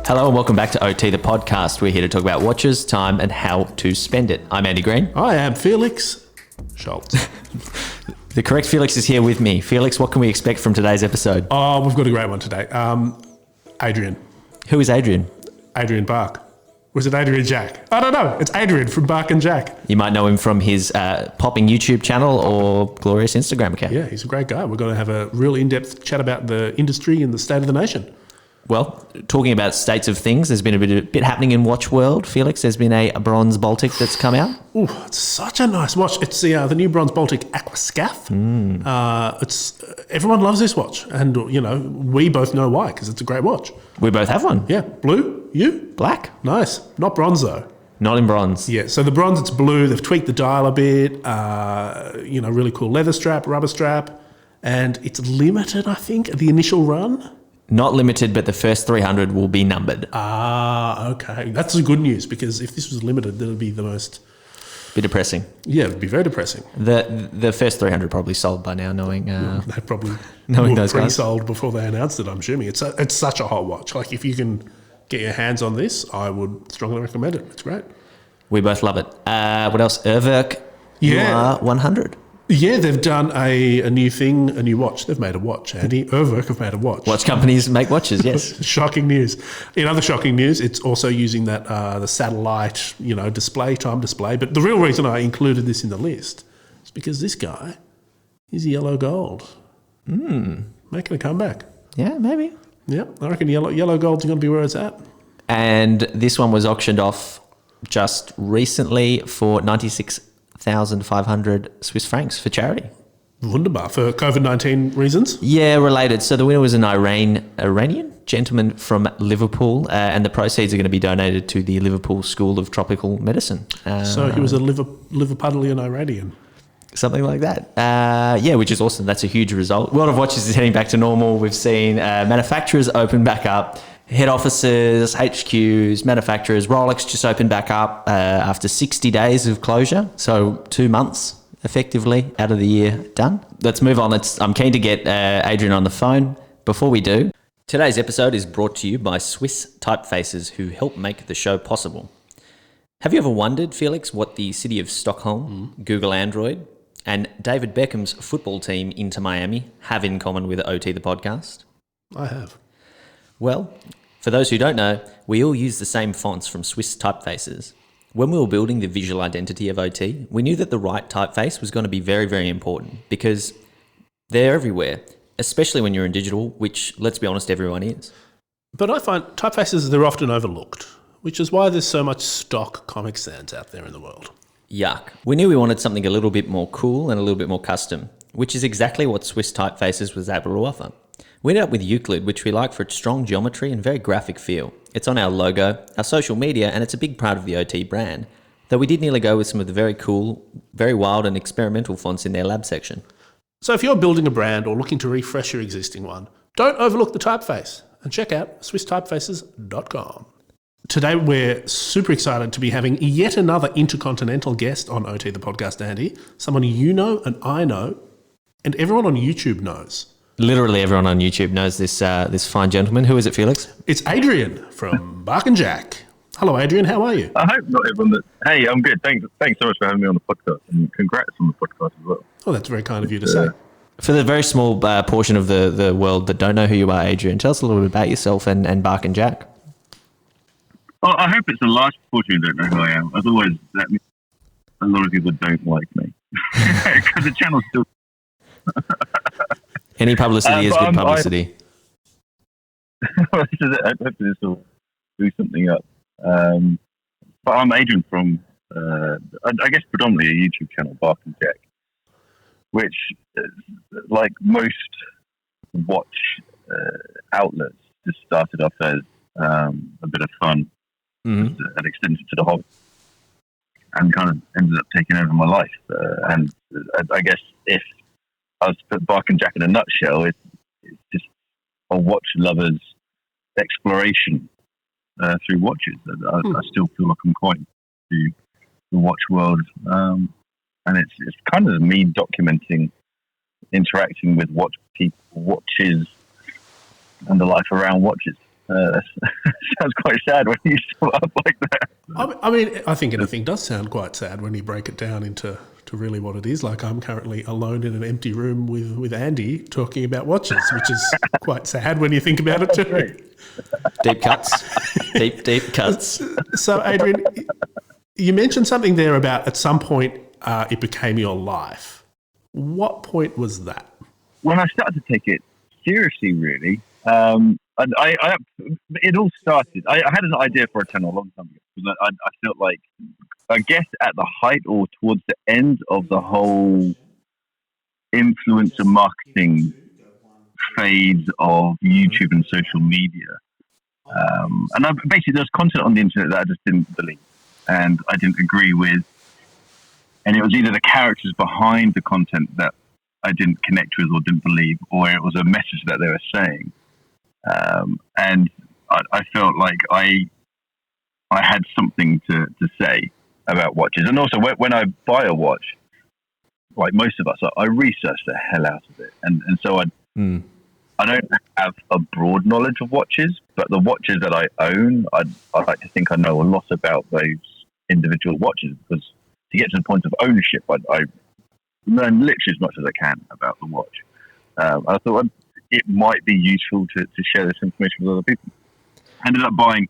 Hello and welcome back to OT, the podcast. We're here to talk about watches, time, and how to spend it. I'm Andy Green. I am Felix Schultz. The correct Felix is here with me. Felix, what can we expect from today's episode? Oh, we've got a great one today. Adrian. Who is Adrian? Adrian Bark. Or is it Adrian Jack? I don't know. It's Adrian from Bark and Jack. You might know him from his popping YouTube channel or glorious Instagram account. Yeah, he's a great guy. We're going to have a real in-depth chat about the industry and the state of the nation. Well, talking about states of things, there's been a bit happening in watch world. Felix, there's been a bronze Baltic that's come out. Oh, it's such a nice watch. It's the new bronze Baltic Aquascath. It's everyone loves this watch, and we both know why, because it's a great watch. We both have one. Yeah, blue. You? Black. Nice. Not bronze though. Not in bronze. Yeah, so the bronze, it's blue. They've tweaked the dial a bit. Really cool leather strap, rubber strap, and it's limited, I think, at the initial run. Not limited, but the first 300 will be numbered. Ah, okay. That's the good news, because if this was limited, that would be the most... Be depressing. Yeah, it would be very depressing. The first 300 probably sold by now, knowing... they probably knowing were those guys. pre-sold before they announced it, I'm assuming. It's such a hot watch. Like, if you can get your hands on this, I would strongly recommend it. It's great. We both love it. What else? Urwerk UR100. Yeah, they've done a new thing, a new watch. They've made a watch, Andy. Urwerk have made a watch. Watch companies make watches, yes. Shocking news. In other shocking news, it's also using that the satellite, time display. But the real reason I included this in the list is because this guy is yellow gold. Making a comeback. Yeah, maybe. Yeah, I reckon yellow gold's going to be where it's at. And this one was auctioned off just recently for 96,500 Swiss francs for charity. Wunderbar. For COVID-19 reasons? Yeah, related. So the winner was an Iranian gentleman from Liverpool, and the proceeds are going to be donated to the Liverpool School of Tropical Medicine. So he was a Liverpudlian Iranian. Something like that. Which is awesome. That's a huge result. World of Watches is heading back to normal. We've seen manufacturers open back up. Head offices, HQs, manufacturers. Rolex just opened back up after 60 days of closure. So 2 months effectively out of the year done. Let's move on. I'm keen to get Adrian on the phone. Before we do, today's episode is brought to you by Swiss Typefaces, who help make the show possible. Have you ever wondered, Felix, what the city of Stockholm, Google Android, and David Beckham's football team, Inter Miami, have in common with OT the podcast? I have. Well, for those who don't know, we all use the same fonts from Swiss Typefaces. When we were building the visual identity of OT, we knew that the right typeface was going to be very, very important because they're everywhere, especially when you're in digital, which, let's be honest, everyone is. But I find typefaces, they're often overlooked, which is why there's so much stock Comic Sans out there in the world. Yuck. We knew we wanted something a little bit more cool and a little bit more custom, which is exactly what Swiss Typefaces was able to offer. We ended up with Euclid, which we like for its strong geometry and very graphic feel. It's on our logo, our social media, and it's a big part of the OT brand, though we did nearly go with some of the very cool, very wild and experimental fonts in their lab section. So if you're building a brand or looking to refresh your existing one, don't overlook the typeface and check out SwissTypefaces.com. Today we're super excited to be having yet another intercontinental guest on OT the podcast, Andy. Someone you know and I know and everyone on YouTube knows. Literally everyone on YouTube knows this fine gentleman. Who is it, Felix? It's Adrian from Bark and Jack. Hello, Adrian. How are you? I hope not everyone. Hey, I'm good. Thanks so much for having me on the podcast, and congrats on the podcast as well. Oh, that's very kind of you to say. For the very small portion of the world that don't know who you are, Adrian, tell us a little bit about yourself and Bark and Jack. Well, I hope it's a large portion who don't know who I am. Otherwise, that means a lot of people don't like me because the channel's still. Any publicity is good publicity. Hopefully this will do something up. But I'm Adrian from, I guess, predominantly a YouTube channel, Bark and Jack, which, like most watch outlets, just started off as a bit of fun and extended to the hobby and kind of ended up taking over my life. And I guess if I was to put Bark and Jack in a nutshell, it's just a watch lover's exploration through watches. I still feel like I'm quite into the watch world, and it's kind of me documenting, interacting with watch people, watches, and the life around watches. That sounds quite sad when you sum it up like that. I mean, I think anything does sound quite sad when you break it down into really what it is. Like, I'm currently alone in an empty room with Andy talking about watches, which is quite sad when you think about it too. Deep cuts. Deep cuts. So, Adrian, you mentioned something there about at some point it became your life. What point was that? When I started to take it seriously, really, it all started. I had an idea for a channel a long time ago because I felt like, I guess, at the height or towards the end of the whole influencer marketing phase of YouTube and social media. And basically, there's content on the internet that I just didn't believe and I didn't agree with. And it was either the characters behind the content that I didn't connect with or didn't believe, or it was a message that they were saying. And I felt like I had something to say about watches. And also, when I buy a watch, like most of us, I research the hell out of it. And so I don't have a broad knowledge of watches, but the watches that I own, I like to think I know a lot about those individual watches, because to get to the point of ownership, I learn literally as much as I can about the watch. I thought it might be useful to share this information with other people. I ended up buying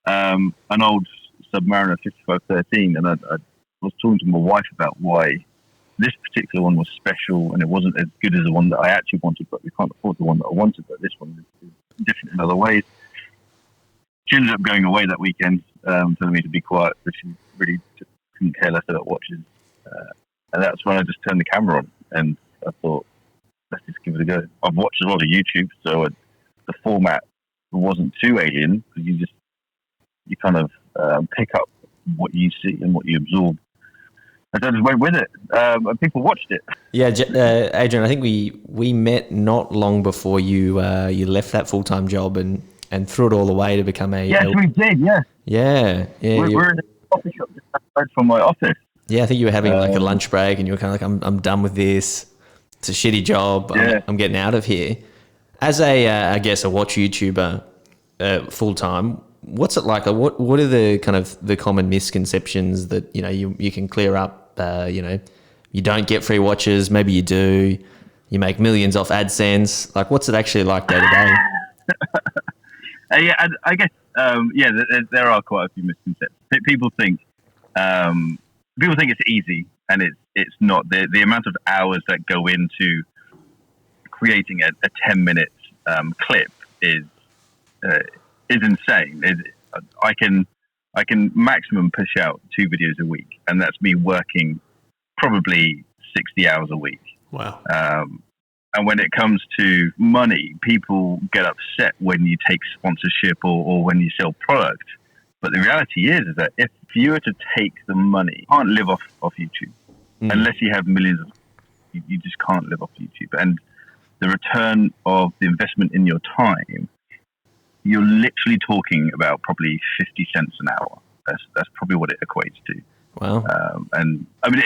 an old Submariner 5513, and I was talking to my wife about why this particular one was special and it wasn't as good as the one that I actually wanted, but we can't afford the one that I wanted, but this one is different in other ways. She ended up going away that weekend, telling me to be quiet, but she really just couldn't care less about watches. And that's when I just turned the camera on and I thought, let's just give it a go. I've watched a lot of YouTube, so the format wasn't too alien, because you kind of pick up what you see and what you absorb. And I just went with it, and people watched it. Yeah, Adrian, I think we met not long before you left that full-time job and threw it all away to become a... Yes, we did, yeah. Yeah. We're in a coffee shop just outside from my office. Yeah, I think you were having like a lunch break and you were kind of like, I'm done with this. It's a shitty job. Yeah. I'm getting out of here. As I guess, a watch YouTuber full-time, what's it like? What are the kind of the common misconceptions that, you can clear up? You don't get free watches. Maybe you do. You make millions off AdSense. Like, what's it actually like day to day? Yeah, I guess, there are quite a few misconceptions. People think it's easy, and it's not. The amount of hours that go into creating a 10-minute clip is insane. I can maximum push out 2 videos a week, and that's me working probably 60 hours a week. Wow. And when it comes to money, people get upset when you take sponsorship or when you sell product. But the reality is that if you were to take the money, you can't live off YouTube. Unless you have millions of, you just can't live off YouTube. And the return of the investment in your time, you're literally talking about probably 50 cents an hour. That's probably what it equates to. Wow. And I mean,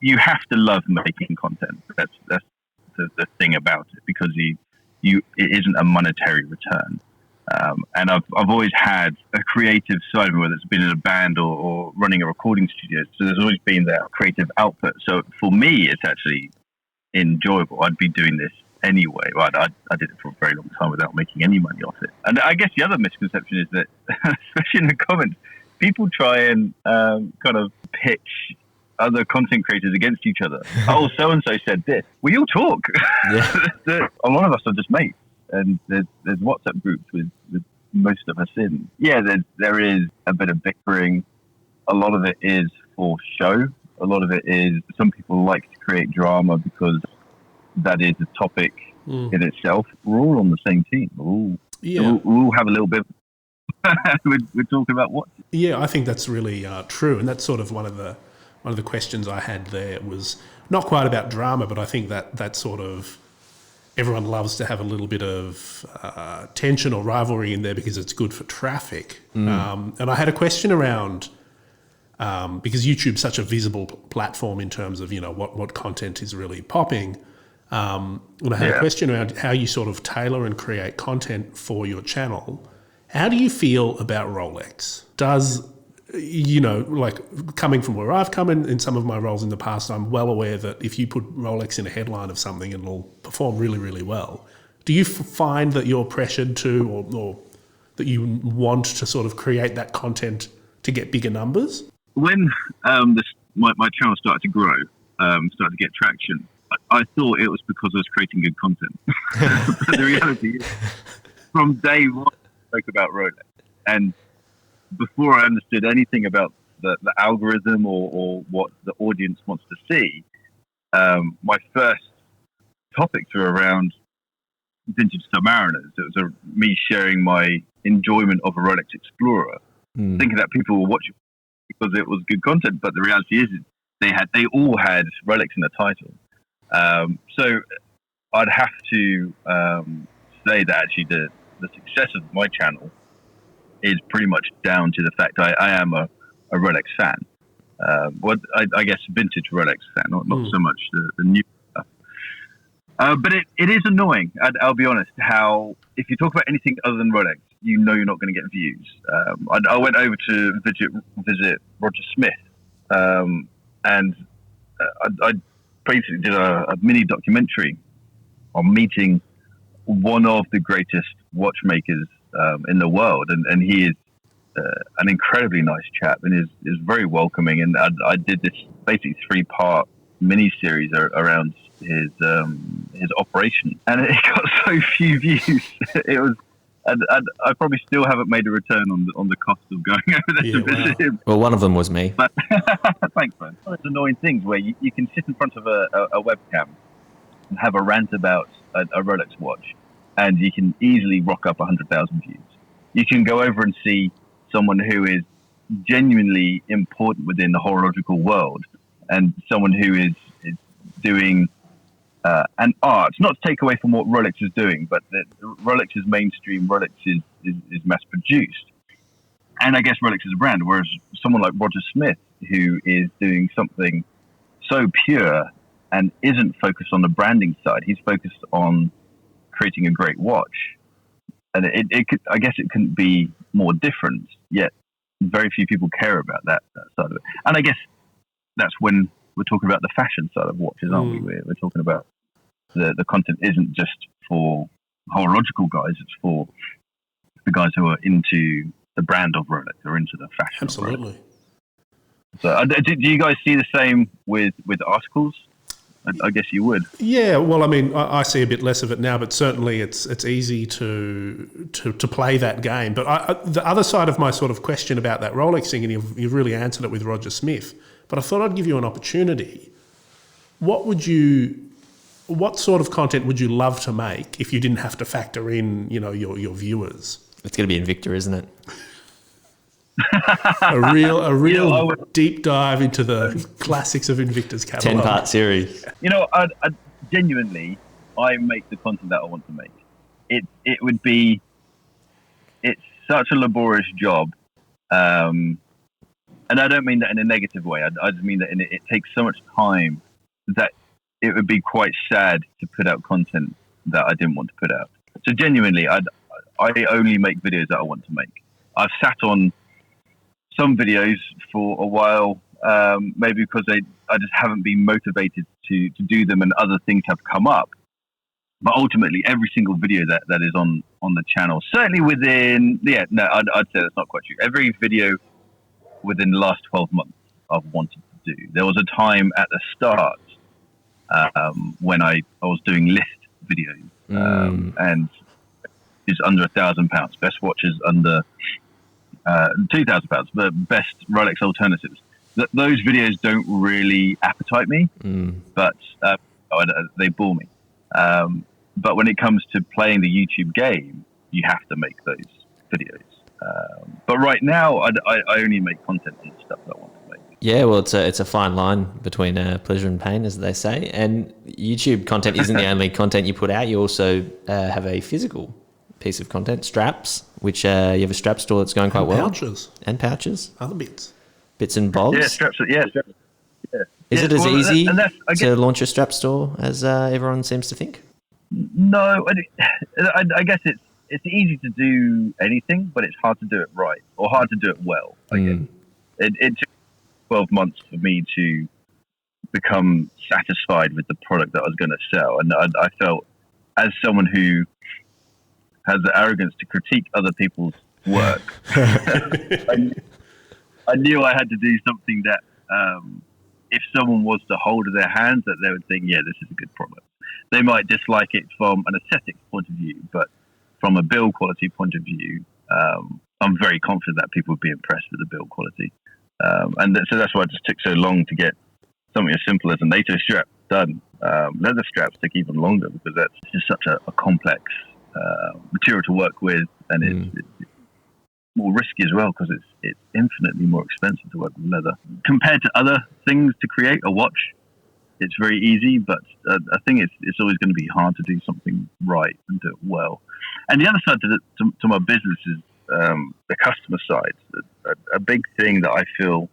you have to love making content. That's the thing about it, because it isn't a monetary return. And I've always had a creative side of me, whether it's been in a band or running a recording studio. So there's always been that creative output. So for me, it's actually enjoyable. I'd be doing this anyway. Well, I did it for a very long time without making any money off it. And I guess the other misconception is that, especially in the comments, people try and kind of pitch other content creators against each other. Oh, so-and-so said this. We all talk. Yeah. A lot of us are just mates. And there's WhatsApp groups with most of us in. Yeah, there is a bit of bickering. A lot of it is for show. A lot of it is, some people like to create drama because that is a topic in itself. We're all on the same team. We all have a little bit. We're talking about what? Yeah, I think that's really true, and that's sort of one of the questions I had there was not quite about drama, but I think that sort of, everyone loves to have a little bit of tension or rivalry in there because it's good for traffic. And I had a question around, because YouTube's such a visible platform in terms of, what content is really popping. When I had a question around how you sort of tailor and create content for your channel, how do you feel about Rolex? Does, like coming from where I've come in some of my roles in the past, I'm well aware that if you put Rolex in a headline of something, it'll perform really, really well. Do you find that you're pressured to, or that you want to sort of create that content to get bigger numbers? When my channel started to grow, started to get traction, I thought it was because I was creating good content. But the reality is, from day one, I spoke about Rolex. And before I understood anything about the algorithm or what the audience wants to see, my first topics were around vintage submariners. It was me sharing my enjoyment of a Rolex Explorer, thinking that people will watch it because it was good content. But the reality is, they all had Rolex in the title. So I'd have to say that actually the success of my channel is pretty much down to the fact I am a Rolex fan. I guess vintage Rolex fan, not so much the new stuff. But it is annoying, I'll be honest, how if you talk about anything other than Rolex, you're not going to get views. I went over to visit Roger Smith, and I basically did a mini documentary on meeting one of the greatest watchmakers in the world, and he is an incredibly nice chap and is very welcoming. And I did this basically 3-part mini series around his operation, and it got so few views. It was. I probably still haven't made a return on the cost of going over there to visit him. Well, one of them was me. But, thanks, man. One of those annoying things where you can sit in front of a webcam and have a rant about a Rolex watch, and you can easily rock up 100,000 views. You can go over and see someone who is genuinely important within the horological world, and someone who is doing an art, not to take away from what Rolex is doing, but Rolex is mainstream, Rolex is mass produced. And I guess Rolex is a brand, whereas someone like Roger Smith, who is doing something so pure and isn't focused on the branding side, he's focused on creating a great watch. And I guess it couldn't be more different, yet very few people care about that side of it. And I guess that's when we're talking about the fashion side of watches, aren't we? We're talking about the content isn't just for horological guys, it's for the guys who are into the brand of Rolex or into the fashion. Absolutely. So do you guys see the same with articles? I guess you would. Yeah, well, I mean, I see a bit less of it now, but certainly it's easy to play that game. But the other side of my sort of question about that Rolex thing, and you've really answered it with Roger Smith, but I thought I'd give you an opportunity. What sort of content would you love to make if you didn't have to factor in, your viewers? It's going to be Invicta, isn't it? a real deep dive into the classics of Invicta's catalog. 10-part series. I genuinely, I make the content that I want to make. It would be, it's such a laborious job. And I don't mean that in a negative way. I just mean that it takes so much time that it would be quite sad to put out content that I didn't want to put out. So genuinely, I only make videos that I want to make. I've sat on some videos for a while, maybe because I just haven't been motivated to do them, and other things have come up. But ultimately, every single video that is on the channel, certainly within, I'd say that's not quite true. Every video within the last 12 months I've wanted to do. There was a time at the start when I was doing list videos, and it's under £1,000. Best watches under £2,000, but best Rolex alternatives. Those videos don't really appetite me, but they bore me. But when it comes to playing the YouTube game, you have to make those videos. But right now, I only make content on the stuff that I want to make. Yeah, well, it's a fine line between pleasure and pain, as they say. And YouTube content isn't the only content you put out. You also have a physical piece of content, straps, which you have a strap store that's going quite well. And pouches. Other bits. Bits and bobs. Yeah, straps. Yeah. Is it as easy and that's, to launch a strap store as everyone seems to think? No, I guess it's easy to do anything, but it's hard to do it right or hard to do it well. I guess. It took 12 months for me to become satisfied with the product that I was going to sell, and I felt, as someone who has the arrogance to critique other people's work, I knew I had to do something that, if someone was to hold in their hands, that they would think, yeah, this is a good product. They might dislike it from an aesthetics point of view, but from a build quality point of view, I'm very confident that people would be impressed with the build quality. So that's why it just took so long to get something as simple as a NATO strap done. Leather straps take even longer because that's just such a complex material to work with, and it's more risky as well because it's infinitely more expensive to work with leather compared to other things to create. A watch, it's very easy, but I think it's always going to be hard to do something right and do it well. And the other side to my business is the customer side. A big thing that I feel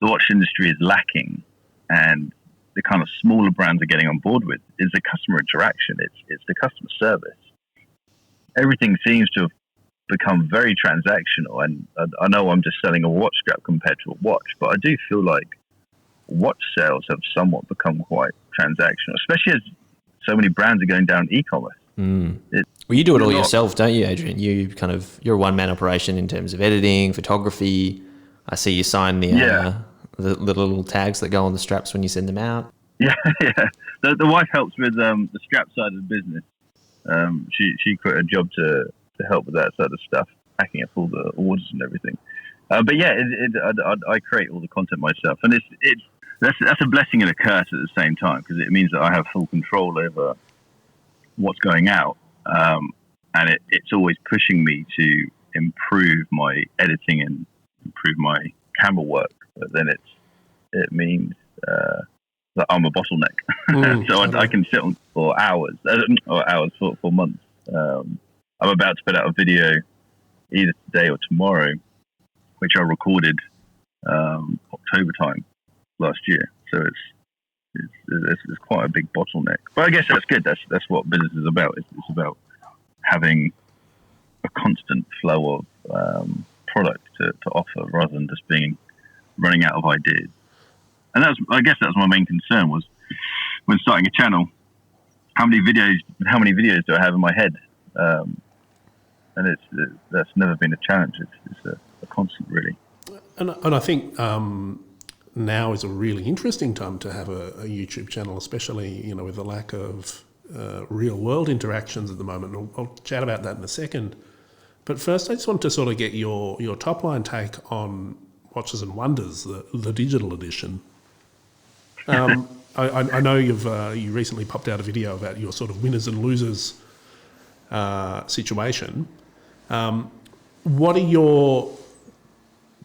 the watch industry is lacking, and the kind of smaller brands are getting on board with, is the customer interaction. It's the customer service. Everything seems to have become very transactional, and I know I'm just selling a watch strap compared to a watch, but I do feel like watch sales have somewhat become quite transactional, especially as so many brands are going down e-commerce. Well, you do it all yourself, don't you, Adrian? You're a one-man operation in terms of editing, photography. I see you sign the little tags that go on the straps when you send them out. Yeah. The wife helps with the strap side of the business. She quit her job to help with that sort of stuff, packing up all the orders and everything. But yeah, I create all the content myself, and that's a blessing and a curse at the same time, because it means that I have full control over what's going out, and it's always pushing me to improve my editing and improve my camera work. But then it means that I'm a bottleneck, so I can sit on for hours for months. I'm about to put out a video either today or tomorrow, which I recorded October time last year. So it's quite a big bottleneck. But I guess that's good. That's what business is about. It's about having a constant flow of product to offer, rather than just running out of ideas. And I guess that's my main concern was when starting a channel. How many videos do I have in my head? And that's never been a challenge. It's a constant, really. And I think now is a really interesting time to have a YouTube channel, especially with the lack of real world interactions at the moment. And I'll chat about that in a second. But first, I just want to sort of get your top line take on Watches and Wonders, the digital edition. I know you recently popped out a video about your sort of winners and losers situation. What are your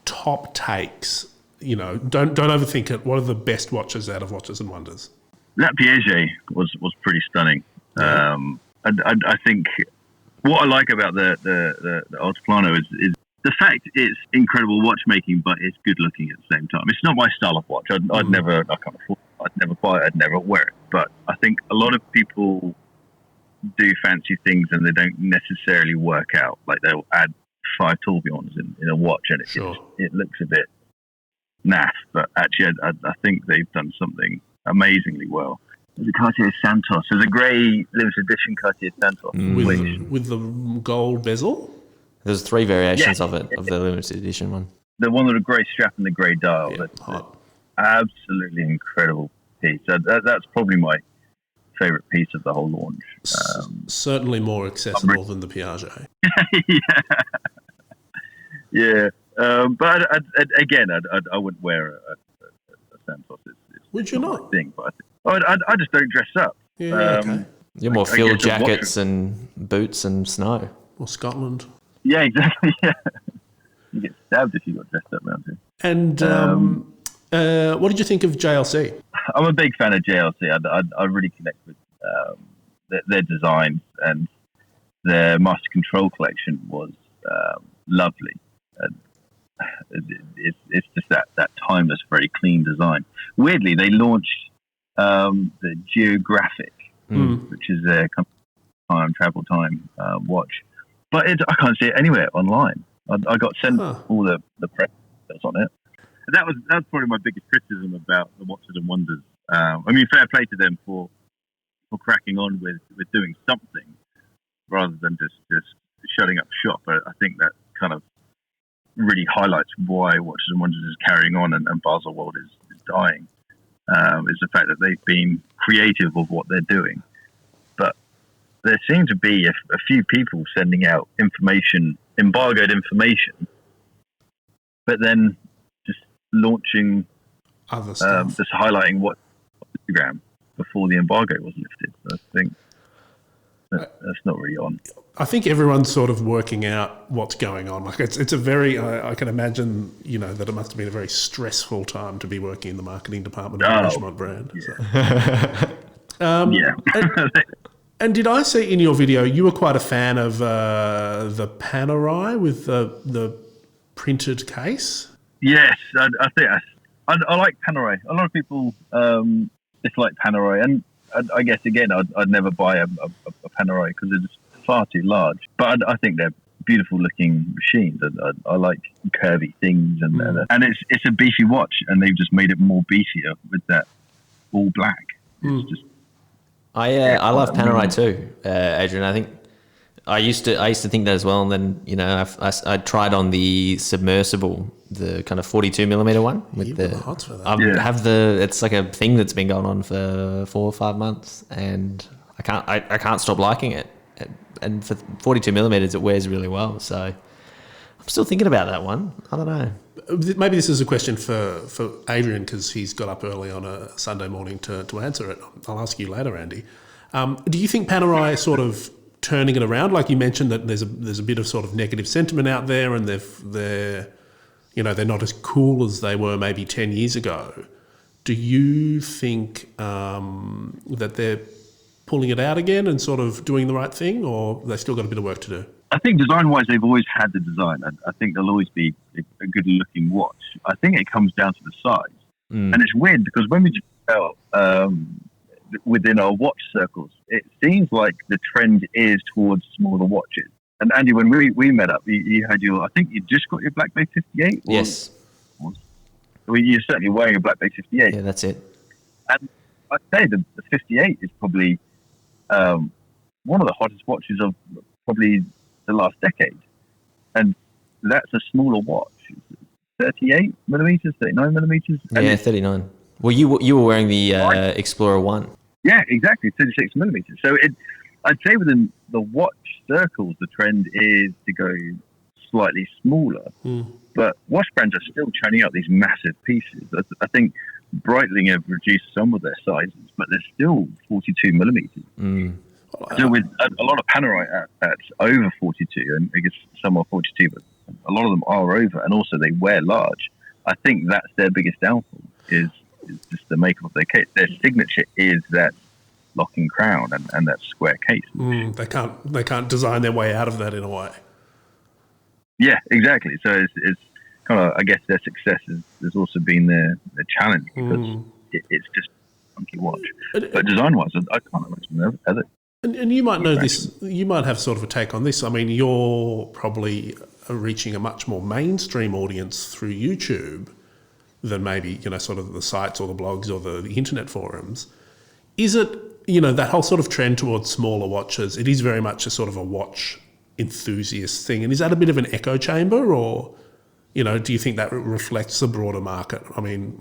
top takes? Don't overthink it. What are the best watches out of Watches and Wonders? That Piaget was pretty stunning. Yeah. I think what I like about the Altiplano is the fact it's incredible watchmaking, but it's good looking at the same time. It's not my style of watch. I can't afford it. I'd never buy it. I'd never wear it. But I think a lot of people do fancy things and they don't necessarily work out. Like they'll add 5 tourbillons in a watch, and it looks a bit naff. But actually, I think they've done something amazingly well. There's a Cartier Santos. There's a grey limited edition Cartier Santos with the gold bezel. There's 3 variations of it, of the limited edition one. The one with the grey strap and the grey dial. Yeah, that's absolutely incredible piece. That's probably my favourite piece of the whole launch. Certainly more accessible than the Piaget. Yeah. But I wouldn't wear a Santos. Would you not? Thing, but I just don't dress up. Yeah, okay. You're more field jackets and boots and snow. Or Scotland. Yeah, exactly. Yeah. You get stabbed if you got dressed up around here. And what did you think of JLC? I'm a big fan of JLC. I really connect with their designs, and their Master Control collection was lovely. And it's just that timeless, very clean design. Weirdly, they launched the Geographic, which is their travel time watch, but I can't see it anywhere online. I got sent all the press that's on it. And that's probably my biggest criticism about the Watches and Wonders. I mean, fair play to them for cracking on with doing something rather than just shutting up shop. But I think that kind of really highlights why Watches and Wonders is carrying on and Baselworld is dying. Is the fact that they've been creative of what they're doing. But there seem to be a few people sending out embargoed information, but then just launching other stuff, just highlighting what Instagram before the embargo was lifted. So I think that's not really on. I think everyone's sort of working out what's going on. Like it's a very, I can imagine, that it must have been a very stressful time to be working in the marketing department of the Richemont brand. Yeah. So. Yeah. And did I see in your video you were quite a fan of the Panerai with the printed case? Yes, I think I like Panerai. A lot of people dislike Panerai, and I guess again I'd never buy a Panerai because they're just far too large. But I think they're beautiful looking machines. I like curvy things, and it's a beefy watch, and they've just made it more beefier with that all black. It's just. I love Panerai too, Adrian. I think I used to think that as well, and then I tried on the submersible, the kind of 42mm one with hots for that. I have it's like a thing that's been going on for 4 or 5 months, and I can't stop liking it. And for 42mm, it wears really well. So I'm still thinking about that one. I don't know. Maybe this is a question for Adrian because he's got up early on a Sunday morning to answer it. I'll ask you later, Andy. Do you think Panerai is sort of turning it around? Like you mentioned that there's a bit of sort of negative sentiment out there, and they're not as cool as they were maybe 10 years ago. Do you think that they're pulling it out again and sort of doing the right thing, or they still got a bit of work to do? I think design-wise, they've always had the design. I think they'll always be a good-looking watch. I think it comes down to the size. And it's weird because when we just felt within our watch circles, it seems like the trend is towards smaller watches. And Andy, when we met up, you had I think you just got your Black Bay 58? Yes. Well, you're certainly wearing a Black Bay 58. Yeah, that's it. And I'd say the 58 is probably one of the hottest watches of probably the last decade, and that's a smaller watch, 38 millimeters, 39 millimeters. Yeah, 39. Well, you were wearing the Explorer 1. Yeah, exactly, 36 millimeters. So I'd say within the watch circles, the trend is to go slightly smaller, but watch brands are still churning out these massive pieces. I think Breitling have reduced some of their sizes, but they're still 42 millimeters. So with a lot of Panerai at over 42, and I guess some are 42, but a lot of them are over, and also they wear large. I think that's their biggest downfall, is just the makeup of their case. Their signature is that locking crown and that square case. They can't design their way out of that in a way. Yeah, exactly. So it's kind of, I guess their success has also been their challenge, because it's just a funky watch. But design-wise, I can't imagine other. And you might know this, you might have sort of a take on this. I mean, you're probably reaching a much more mainstream audience through YouTube than maybe, sort of the sites or the blogs or the internet forums. Is it, that whole sort of trend towards smaller watches, it is very much a sort of a watch enthusiast thing. And is that a bit of an echo chamber, or, do you think that reflects the broader market? I mean,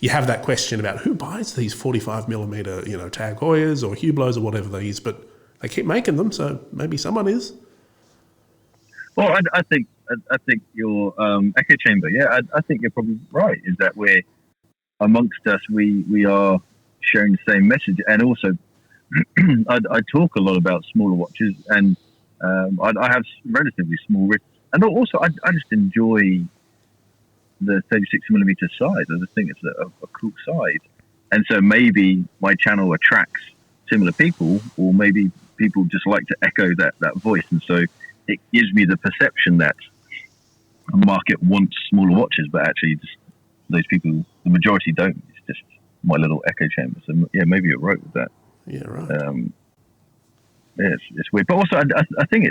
you have that question about who buys these 45mm, Tag Heuers or Hublots or whatever they use, but they keep making them, so maybe someone is. Well, I think your echo chamber. Yeah, I think you're probably right. Is that we're amongst us, we are sharing the same message, and also I talk a lot about smaller watches, and I have relatively small wrists, and also I just enjoy the 36mm size. I just think it's a cool size, and so maybe my channel attracts similar people, or maybe people just like to echo that voice, and so it gives me the perception that market wants smaller watches, but actually just those people, the majority don't. It's just my little echo chamber. So yeah, maybe you're right with that. Yeah, right. Yeah, it's weird, but also I think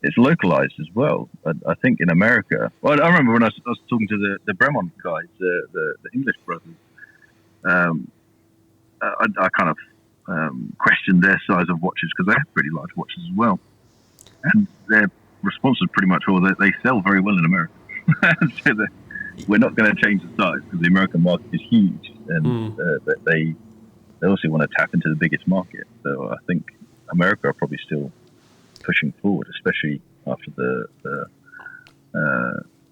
it's localized as well. I think in America, well, I remember when I was talking to the Bremont guys, the English brothers. I kind of questioned their size of watches because they have pretty large watches as well, and their response was pretty much, well, they sell very well in America. So we're not going to change the size because the American market is huge, and they also want to tap into the biggest market. So I think America are probably still pushing forward, especially after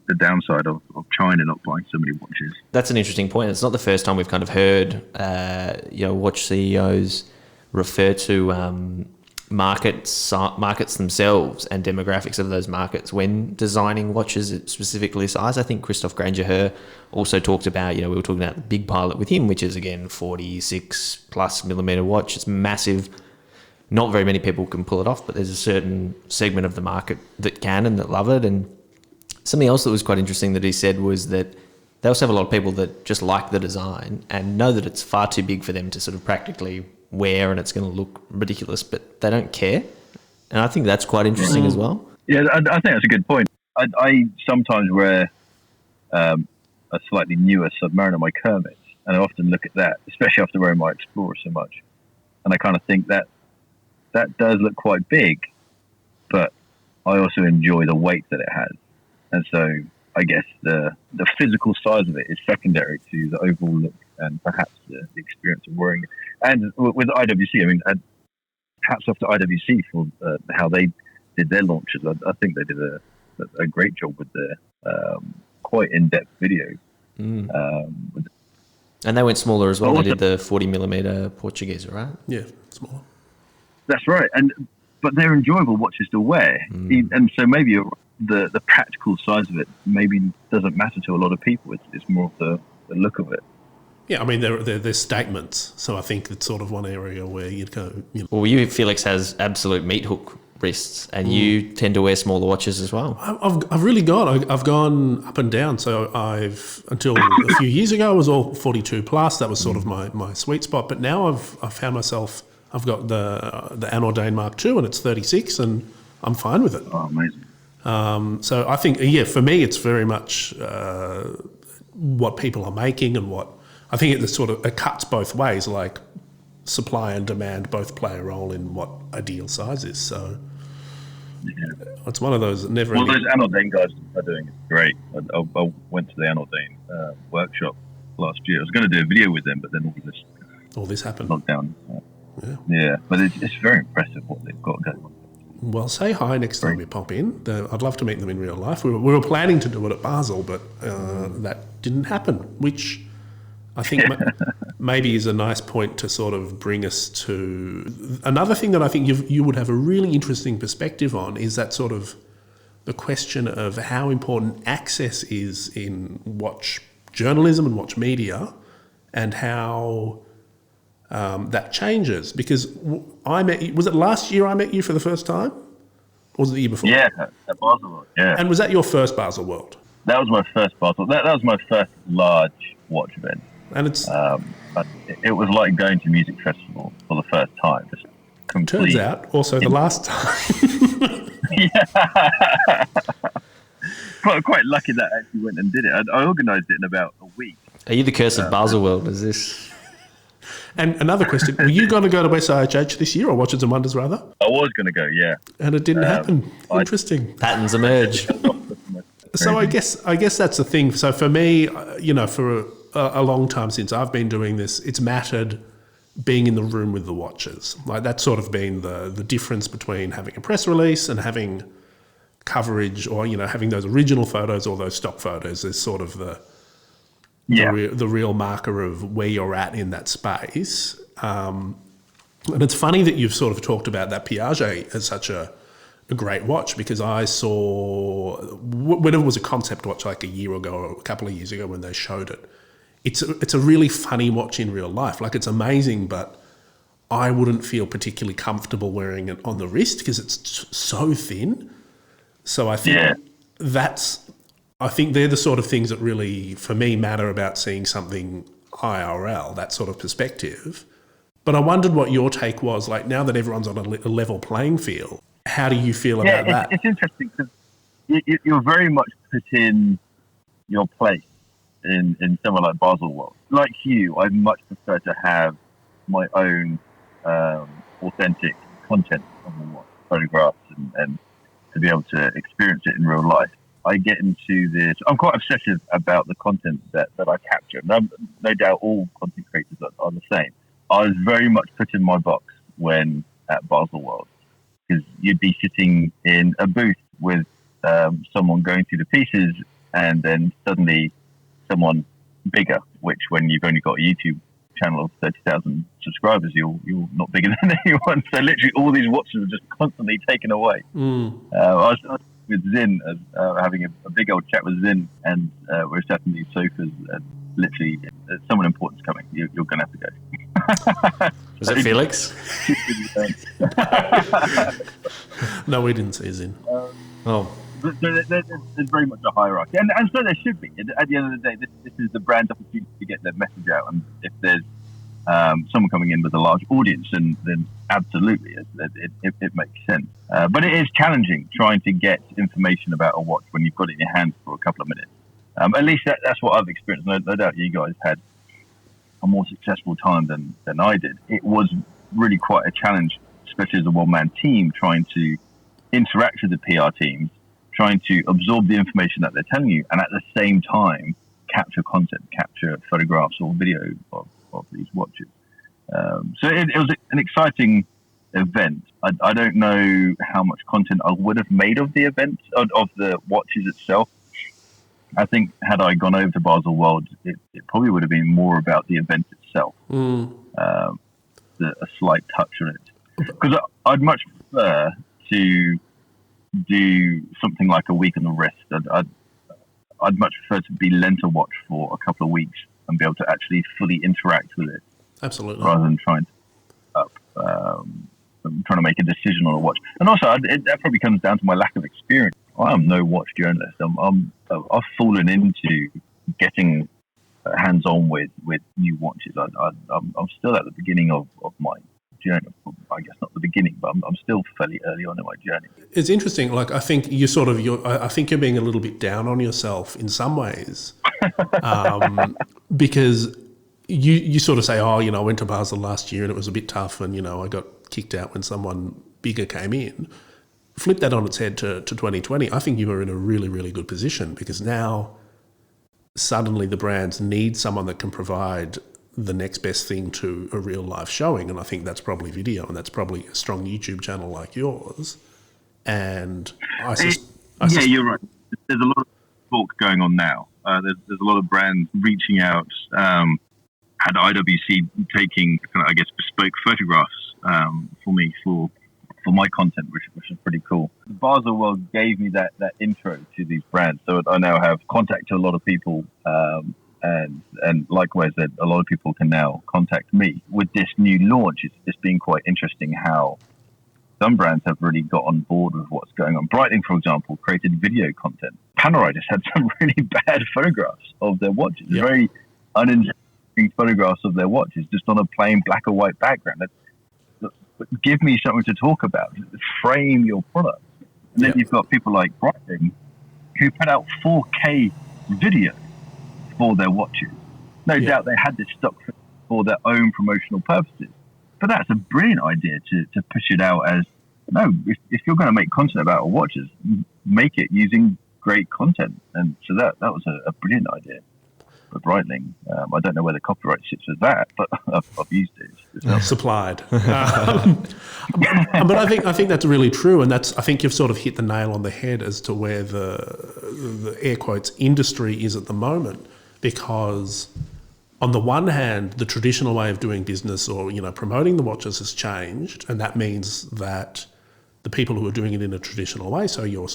the downside of China not buying so many watches. That's an interesting point. It's not the first time we've kind of heard watch CEOs refer to markets themselves and demographics of those markets when designing watches specifically size. I think Christoph Granger also talked about, we were talking about the Big Pilot with him, which is again 46 plus millimeter watch. It's massive. Not very many people can pull it off, but there's a certain segment of the market that can and that love it. And something else that was quite interesting that he said was that they also have a lot of people that just like the design and know that it's far too big for them to sort of practically wear and it's going to look ridiculous, but they don't care. And I think that's quite interesting as well. Yeah, I think that's a good point. I sometimes wear a slightly newer Submariner, my Kermit, and I often look at that, especially after wearing my Explorer so much. And I kind of think that does look quite big, but I also enjoy the weight that it has. And so I guess the physical size of it is secondary to the overall look and perhaps the experience of wearing it. And with IWC, I mean, hats off to IWC for how they did their launches. I think they did a great job with their quite in-depth video. And they went smaller as well. They did the 40 millimeter Portuguese, right? Yeah, smaller. That's right. But they're enjoyable watches to wear. And so maybe the practical size of it maybe doesn't matter to a lot of people. It's more of the look of it. Yeah, I mean, they're statements. So I think it's sort of one area where you'd go... Well, Felix, has absolute meat hook wrists, and you tend to wear smaller watches as well. I've really gone. I've gone up and down. So until a few years ago, I was all 42 plus. That was sort of my sweet spot. But now I've found myself... I've got the Anordain Mark II, and it's 36, and I'm fine with it. Oh, amazing. So I think, for me, it's very much what people are making and what... I think it cuts both ways, like supply and demand both play a role in what ideal size is. So it's one of those never... Well, those Anordain guys are doing it great. I went to the Anordain workshop last year. I was going to do a video with them, but then all this happened. Lockdown. Yeah, but it's very impressive what they've got going on. Well, say hi next time you pop in. I'd love to meet them in real life. We were planning to do it at Basel, but that didn't happen, which I think maybe is a nice point to sort of bring us to... Another thing that I think you would have a really interesting perspective on is that sort of the question of how important access is in watch journalism and watch media, and how... that changes, because I met you, was it last year I met you for the first time? Or was it the year before? Yeah, at Basel World, yeah. And was that your first Basel World? That was my first Basel. That was my first large watch event. And it's... it was like going to a music festival for the first time. Just complete... Turns out, also the last time. Yeah. Quite lucky that I actually went and did it. I organised it in about a week. Are you the curse of Basel World? Is this... And another question, were you going to go to SIHH this year, or Watches and Wonders rather? I was going to go, yeah. And it didn't happen. Interesting. Patterns emerge. So I guess that's the thing. So for me, for a long time since I've been doing this, it's mattered being in the room with the watches. Like that's sort of been the difference between having a press release and having coverage, or having those original photos or those stock photos is sort of the real marker of where you're at in that space. And it's funny that you've sort of talked about that Piaget as such a great watch, because I saw, when it was a concept watch like a year ago or a couple of years ago when they showed it, it's a really funny watch in real life. Like it's amazing, but I wouldn't feel particularly comfortable wearing it on the wrist because it's so thin. So I think I think they're the sort of things that really, for me, matter about seeing something IRL, that sort of perspective. But I wondered what your take was, like now that everyone's on a level playing field, how do you feel about that? It's interesting because you're very much put in your place in somewhere like Baselworld. Like you, I much prefer to have my own authentic content on the watch, photographs, and to be able to experience it in real life. I get into this. I'm quite obsessive about the content that I capture. No doubt all content creators are the same. I was very much put in my box when at Baselworld, because you'd be sitting in a booth with someone going through the pieces, and then suddenly someone bigger, which when you've only got a YouTube channel of 30,000 subscribers, you're not bigger than anyone. So literally all these watches are just constantly taken away. I was with Zin, having a big old chat with Zin, and we're sat in these sofas, and literally someone important's coming. You're going to have to go. Was it Felix? No, we didn't see Zin. There's very much a hierarchy, and so there should be. At the end of the day, this is the brand's opportunity to get their message out, and if there's someone coming in with a large audience, then absolutely, it makes sense. But it is challenging trying to get information about a watch when you've got it in your hands for a couple of minutes. At least that's what I've experienced. No doubt you guys had a more successful time than I did. It was really quite a challenge, especially as a one-man team, trying to interact with the PR teams, trying to absorb the information that they're telling you, and at the same time capture content, capture photographs or video of these watches. So it was an exciting event. I don't know how much content I would have made of the event, of the watches itself. I think had I gone over to Baselworld, it probably would have been more about the event itself, a slight touch on it. Because I'd much prefer to do something like a week on the wrist. I'd much prefer to be lent a watch for a couple of weeks and be able to actually fully interact with it. Absolutely. Rather than trying to make a decision on a watch. And also, that probably comes down to my lack of experience. I am no watch journalist. I've fallen into getting hands-on with new watches. I'm still at the beginning of my journey. I guess not the beginning, but I'm still fairly early on in my journey. It's interesting. Like I think I think you're being a little bit down on yourself in some ways, because you sort of say, I went to Basel last year and it was a bit tough, and I got kicked out when someone bigger came in. Flip that on its head to 2020. I think you were in a really, really good position, because now suddenly the brands need someone that can provide the next best thing to a real life showing. And I think that's probably video, and that's probably a strong YouTube channel like yours. And you're right. There's a lot of talk going on now. There's a lot of brands reaching out. Had IWC taking, I guess, bespoke photographs for me for my content, which is pretty cool. Baselworld gave me that intro to these brands, so I now have contact to a lot of people, and likewise, that a lot of people can now contact me with this new launch. It's been quite interesting how some brands have really got on board with what's going on. Breitling, for example, created video content. Panerai just had some really bad photographs of their watches, very uninteresting photographs of their watches, just on a plain black or white background. Give me something to talk about. Frame your product. And then you've got people like Breitling who put out 4K video for their watches. No doubt they had this stock for their own promotional purposes. But that's a brilliant idea to push it out as, no, if you're going to make content about watches, make it using great content. And so that was a brilliant idea for Breitling. I don't know where the copyright sits with that, but I've used it. It's supplied. But I think that's really true, and I think you've sort of hit the nail on the head as to where the air quotes industry is at the moment. Because on the one hand, the traditional way of doing business or promoting the watches has changed, and that means that the people who are doing it in a traditional way, so your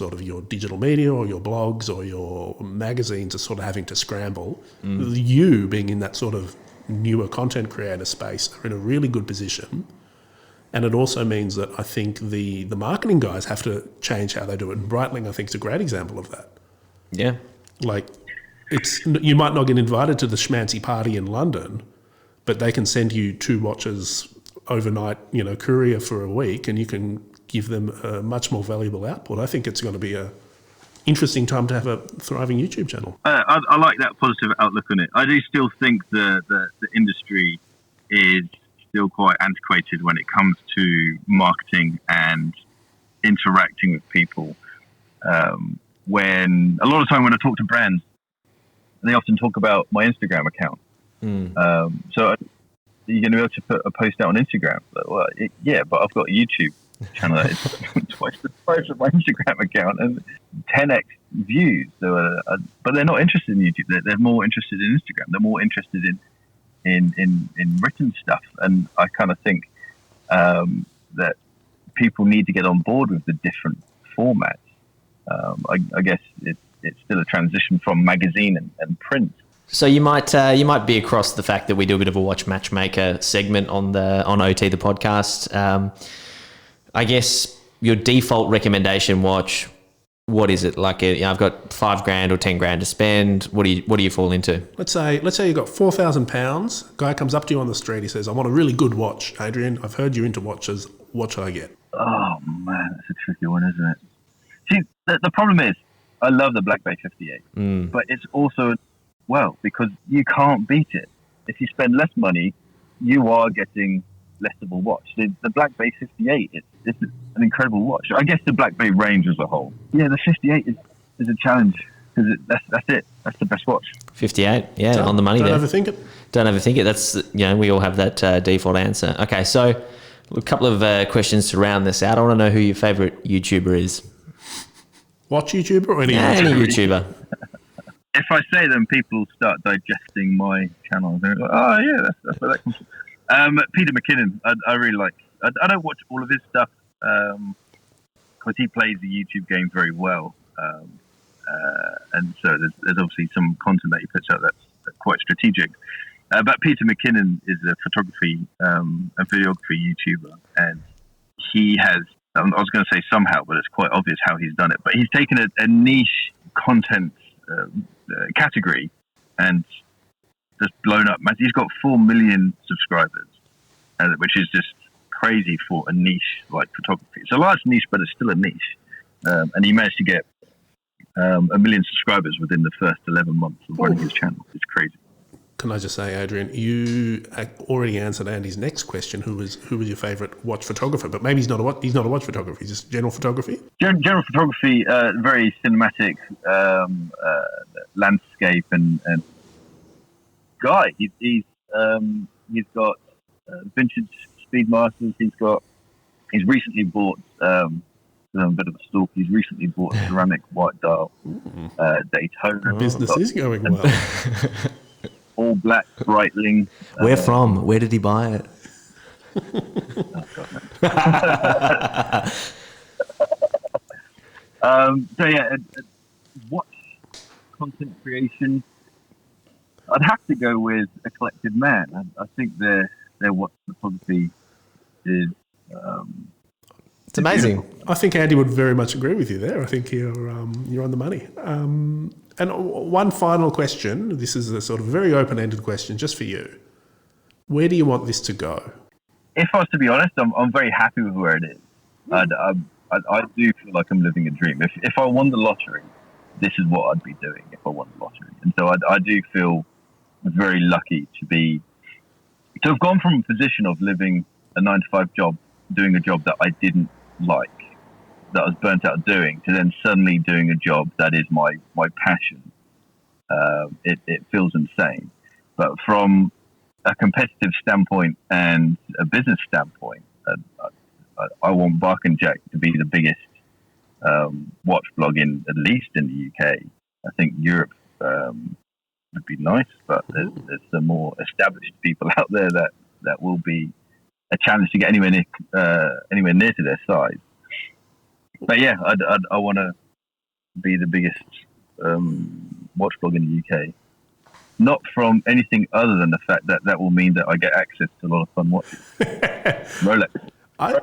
digital media or your blogs or your magazines, are sort of having to scramble. You being in that sort of newer content creator space are in a really good position. And it also means that I think the marketing guys have to change how they do it. And Breitling, I think, is a great example of that. Yeah. Like, you might not get invited to the schmancy party in London, but they can send you 2 watches overnight, courier for a week, and you can give them a much more valuable output. I think it's going to be a interesting time to have a thriving YouTube channel. I like that positive outlook on it. I do still think the industry is still quite antiquated when it comes to marketing and interacting with people. When a lot of time when I talk to brands, they often talk about my Instagram account. So you're going to be able to put a post out on Instagram? Like, well, yeah, but I've got a YouTube channel that is twice the price of my Instagram account and 10x views. So, but they're not interested in YouTube. They're more interested in Instagram. They're more interested in written stuff. And I kind of think that people need to get on board with the different formats. I guess it's still a transition from magazine and print. So you might be across the fact that we do a bit of a watch matchmaker segment on OT the podcast. I guess your default recommendation watch, what is it? Like I've got $5,000 or $10,000 to spend. What do you fall into? Let's say you've got £4,000. Guy comes up to you on the street. He says, "I want a really good watch, Adrian. I've heard you're into watches. What should I get?" Oh man, that's a tricky one, isn't it? See, the problem is, I love the Black Bay 58, but it's also because you can't beat it. If you spend less money, you are getting less of a watch. The Black Bay 58, it's an incredible watch. I guess the Black Bay range as a whole. Yeah, the 58 is a challenge because that's it. That's the best watch. 58, yeah, on the money there. Don't overthink it. Don't overthink it. That's, we all have that default answer. Okay, so a couple of questions to round this out. I want to know who your favourite YouTuber is. Watch YouTuber or any YouTuber? Any YouTuber. If I say them, people start digesting my channel. They're like, oh yeah, that's where that comes from. Peter McKinnon, I really like. I don't watch all of his stuff because he plays the YouTube game very well, and so there's obviously some content that he puts out that's quite strategic. But Peter McKinnon is a photography and videography YouTuber, and he has. I was going to say somehow, but it's quite obvious how he's done it. But he's taken a niche content category and just blown up. He's got 4 million subscribers, which is just crazy for a niche like photography. It's a large niche, but it's still a niche. And he managed to get 1 million subscribers within the first 11 months of running his channel. It's crazy. Can I just say, Adrian, you already answered Andy's next question. Who was your favourite watch photographer? But maybe he's not a watch photographer. He's just general photography. General photography, very cinematic landscape and guy. He's got vintage Speedmasters. He's recently bought. A bit of a stalk. He's recently bought a ceramic white dial Daytona. Business is going well. All black Breitling. Where from? Where did he buy it? So yeah, watch content creation. I'd have to go with A Collected Man. I think their watch photography is. It's amazing. I think Andy would very much agree with you there. I think you're on the money. And one final question. This is a sort of very open-ended question just for you. Where do you want this to go? If I was to be honest, I'm very happy with where it is. I do feel like I'm living a dream. If I won the lottery, this is what I'd be doing if I won the lottery. And so I do feel very lucky to have gone from a position of living a 9-to-5 job, doing a job that I didn't like, that I was burnt out doing, to then suddenly doing a job that is my passion. It feels insane. But from a competitive standpoint and a business standpoint, I want Bark and Jack to be the biggest watch blog at least in the UK. I think Europe would be nice, but there's some more established people out there that will be a challenge to get anywhere near to their size. But yeah, I want to be the biggest watch blog in the UK. Not from anything other than the fact that will mean that I get access to a lot of fun watches. Rolex.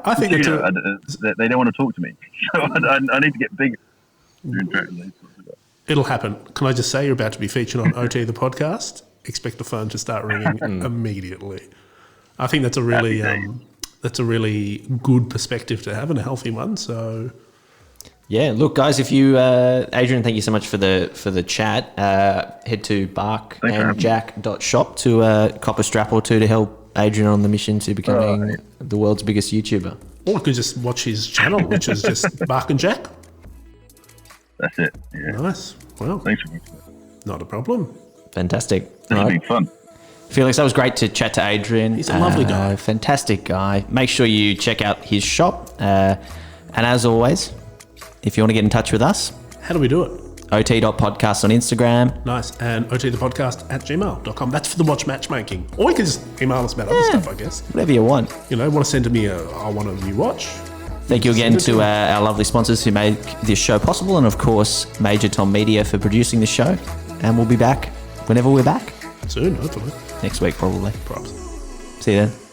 I think that's they don't want to talk to me, so I need to get bigger. It'll happen. Can I just say you're about to be featured on OT the podcast? Expect the phone to start ringing immediately. I think that's a really good perspective to have and a healthy one. So, yeah, look, guys, if you, Adrian, thank you so much for the chat. Head to barkandjack.shop to cop a strap or two to help Adrian on the mission to becoming the world's biggest YouTuber. Or you could just watch his channel, which is just Bark and Jack. That's it. Yeah. Nice. Well, Thanks for that. Not a problem. Fantastic. This has been fun. Felix, that was great to chat to Adrian. He's a lovely guy. Fantastic guy. Make sure you check out his shop. And as always, if you want to get in touch with us, how do we do it? ot.podcast on Instagram. Nice. And otthepodcast@gmail.com. That's for the watch matchmaking. Or you can just email us about other stuff, I guess. Whatever you want. You know, want to send to me I want a new watch. Thank you again to our lovely sponsors who made this show possible, and of course, Major Tom Media for producing the show. And we'll be back whenever we're back. Soon, hopefully. Next week, probably. Props. See you then.